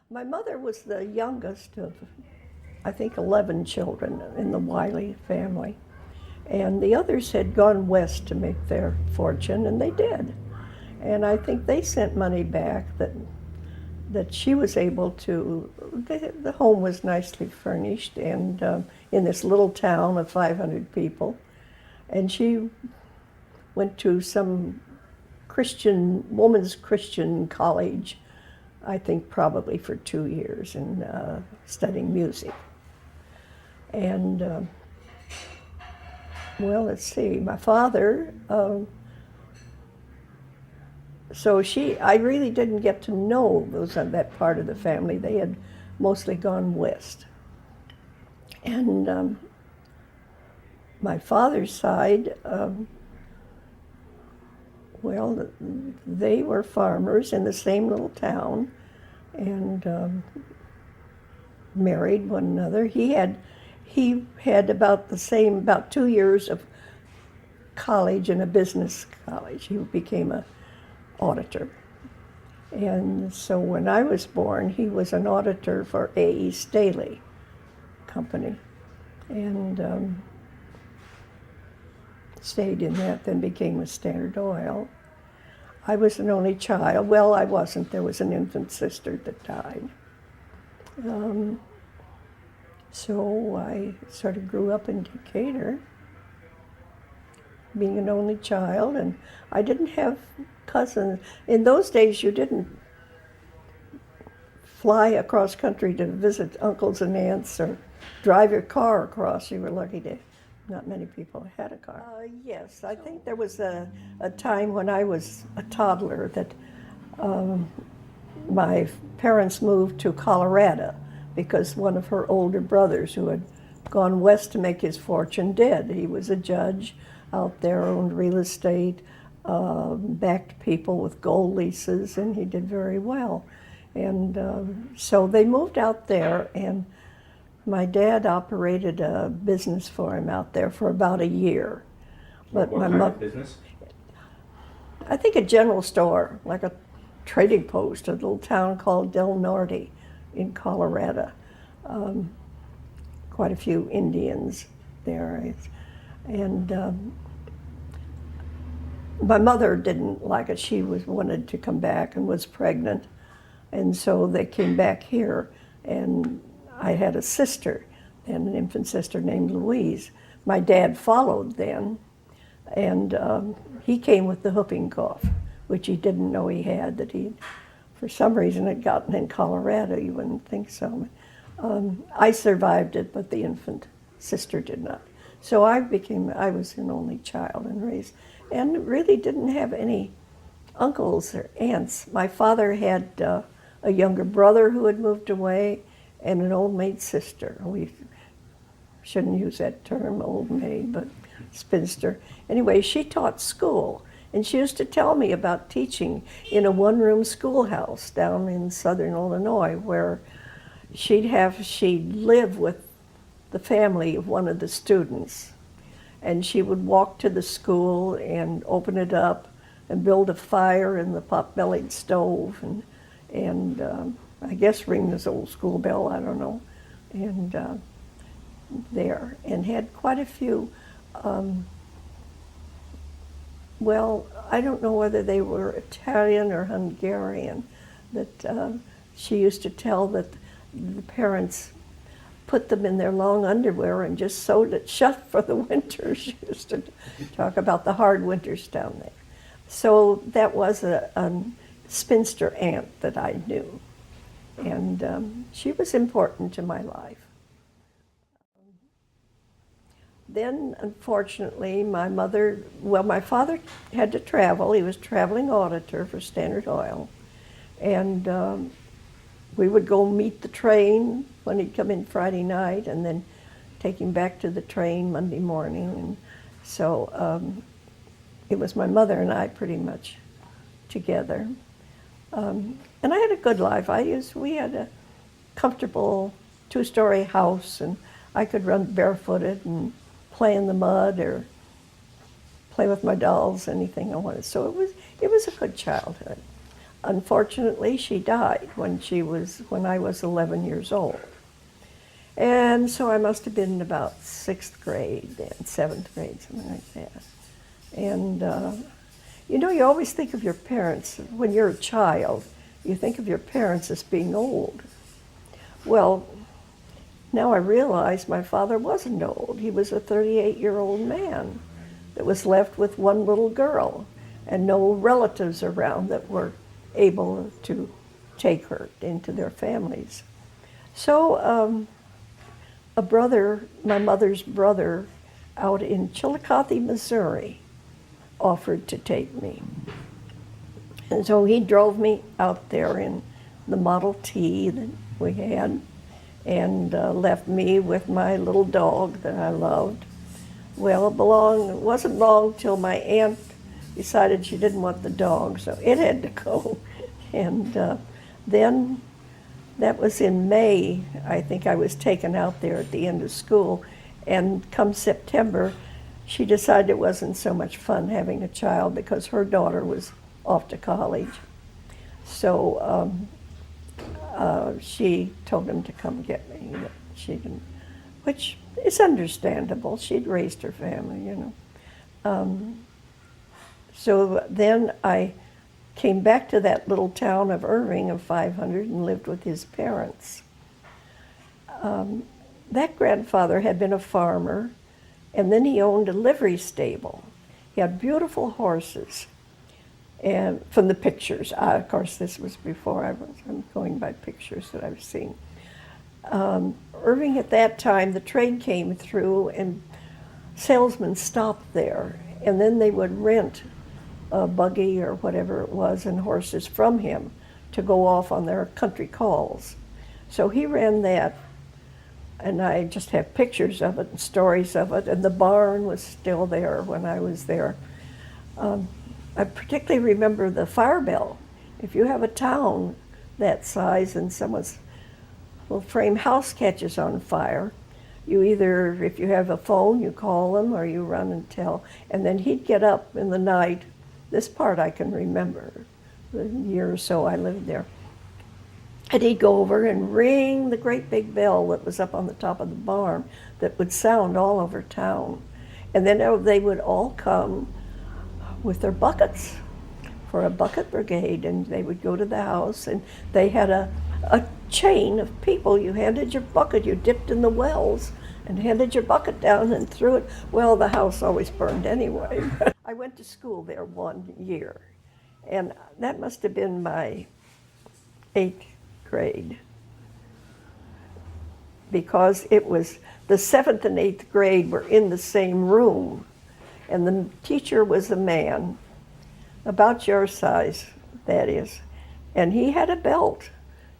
My mother was the youngest of, I think, 11 children in the Wiley family. And the others had gone west to make their fortune, and they did. And I think they sent money back that she was able to, the home was nicely furnished and in this little town of 500 people. And she went to some woman's Christian college, I think probably for 2 years, and studying music. And well, let's see, my father, I really didn't get to know that part of the family. They had mostly gone west. And my father's side, well, they were farmers in the same little town and married one another. He had about 2 years of college in a business college. He became an auditor. And so when I was born, he was an auditor for A.E. Staley Company. And stayed in that, then became with Standard Oil. I was an only child. Well, I wasn't. There was an infant sister that died. So I sort of grew up in Decatur, being an only child, and I didn't have cousins. In those days, you didn't fly across country to visit uncles and aunts or drive your car across. You were lucky to. Not many people had a car. Yes, I think there was a time when I was a toddler that my parents moved to Colorado because one of her older brothers who had gone west to make his fortune did. He was a judge out there, owned real estate, backed people with gold leases, and he did very well. And so they moved out there, and my dad operated a business for him out there for about a year. But what kind of business? I think a general store, like a trading post, a little town called Del Norte in Colorado. Quite a few Indians there. And my mother didn't like it. She wanted to come back and was pregnant. And so they came back here, and I had a sister, and an infant sister named Louise. My dad followed then, and he came with the whooping cough, which he didn't know he had, that he, for some reason, had gotten in Colorado. You wouldn't think so. I survived it, but the infant sister did not. So I was an only child and raised, and really didn't have any uncles or aunts. My father had a younger brother who had moved away, and an old maid sister. We shouldn't use that term, old maid, but spinster. Anyway, she taught school, and she used to tell me about teaching in a one-room schoolhouse down in southern Illinois, where she'd live with the family of one of the students, and she would walk to the school and open it up and build a fire in the pot-bellied stove and I guess ring this old school bell, I don't know, and had quite a few, well, I don't know whether they were Italian or Hungarian, that she used to tell that the parents put them in their long underwear and just sewed it shut for the winter. She used to talk about the hard winters down there. So that was a spinster aunt that I knew. And she was important to my life. Then, unfortunately, my father had to travel. He was traveling auditor for Standard Oil. And we would go meet the train when he'd come in Friday night and then take him back to the train Monday morning. And so it was my mother and I pretty much together. And I had a good life. We had a comfortable two-story house, and I could run barefooted and play in the mud or play with my dolls, anything I wanted. So it was a good childhood. unfortunately, she died when I was 11 years old. And so I must have been in about 6th grade then, 7th grade, something like that. And you know, you always think of your parents, when you're a child, you think of your parents as being old. Well, now I realize my father wasn't old. He was a 38-year-old man that was left with one little girl and no relatives around that were able to take her into their families. So a brother, my mother's brother, out in Chillicothe, Missouri, offered to take me. And so he drove me out there in the Model T that we had, and left me with my little dog that I loved. Well, it wasn't long till my aunt decided she didn't want the dog, so it had to go. And then, that was in May, I think I was taken out there at the end of school, and come September, she decided it wasn't so much fun having a child because her daughter was off to college. So she told him to come get me. She didn't, which is understandable. She'd raised her family, you know. So then I came back to that little town of Irving of 500 and lived with his parents. That grandfather had been a farmer, and then he owned a livery stable. He had beautiful horses, and from the pictures, of course this was before I'm going by pictures that I've seen. Irving at that time, the train came through and salesmen stopped there, and then they would rent a buggy or whatever it was and horses from him to go off on their country calls. So he ran that, and I just have pictures of it and stories of it, and the barn was still there when I was there. I particularly remember the fire bell. If you have a town that size and someone's little frame house catches on fire, you either, if you have a phone, you call them or you run and tell, and then he'd get up in the night. This part I can remember, the year or so I lived there. And he'd go over and ring the great big bell that was up on the top of the barn that would sound all over town. And then they would all come with their buckets for a bucket brigade, and they would go to the house, and they had a chain of people. You handed your bucket, you dipped in the wells, and handed your bucket down and threw it. Well, the house always burned anyway. I went to school there 1 year, and that must have been my 8th grade, because it was the 7th and 8th grade were in the same room, and the teacher was a man, about your size, that is, and he had a belt,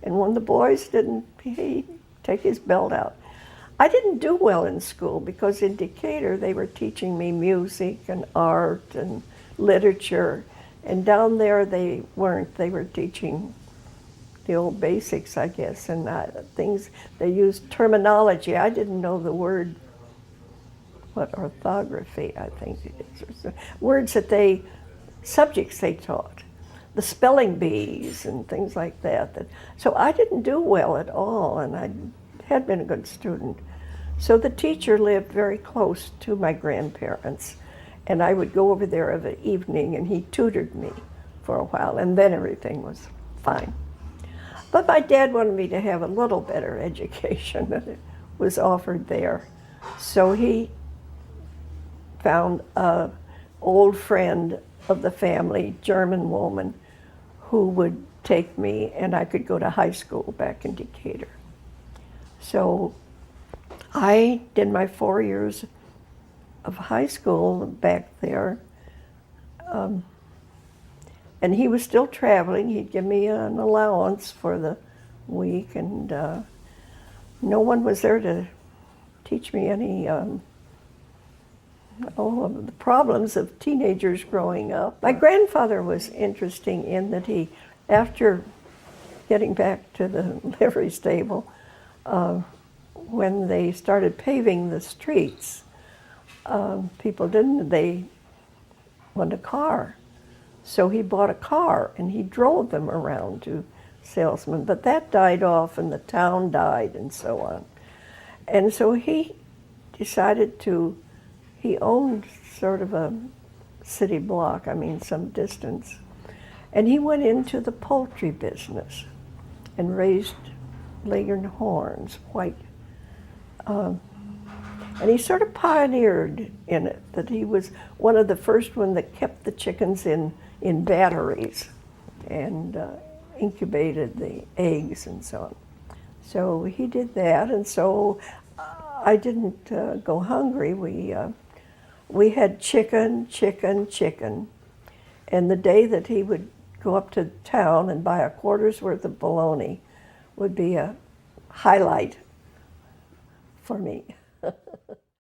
and when the boys didn't, he'd take his belt out. I didn't do well in school because in Decatur they were teaching me music and art and literature, and down there they weren't. They were teaching the old basics, I guess, and things. They used terminology. I didn't know the word, what, orthography, I think it is. Words that subjects they taught, the spelling bees and things like that. So I didn't do well at all, and I had been a good student. So the teacher lived very close to my grandparents, and I would go over there of an evening, and he tutored me for a while, and then everything was fine. But my dad wanted me to have a little better education than was offered there. So he found an old friend of the family, German woman, who would take me, and I could go to high school back in Decatur. So I did my 4 years of high school back there, and he was still traveling. He'd give me an allowance for the week, and no one was there to teach me any of the problems of teenagers growing up. My grandfather was interesting in that he, after getting back to the livery stable, when they started paving the streets, they wanted a car. So he bought a car and he drove them around to salesmen. But that died off and the town died and so on. And so he decided he owned sort of a city block, I mean some distance. And he went into the poultry business and raised Leghorn white. And he sort of pioneered in it, that he was one of the first one that kept the chickens in batteries and incubated the eggs and so on. So he did that, and so I didn't go hungry. We had chicken, and the day that he would go up to town and buy a quarter's worth of bologna would be a highlight for me.